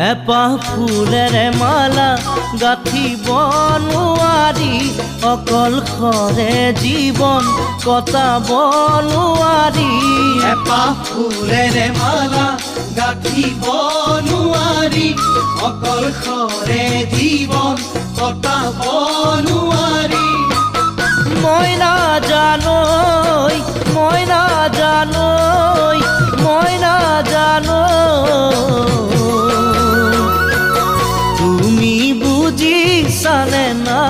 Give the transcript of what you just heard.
এপা ফুলের মালা গাঁথিব নোৱাৰি অকল খৰে জীৱন কটাব নোৱাৰি। এপা ফুলের মালা গাঁথিব নোৱাৰি অকল খৰে জীৱন কটাব নোৱাৰি। মই নাজানৈ মই নাজানৈ মই নাজানৈ তুমি বুজিছানে না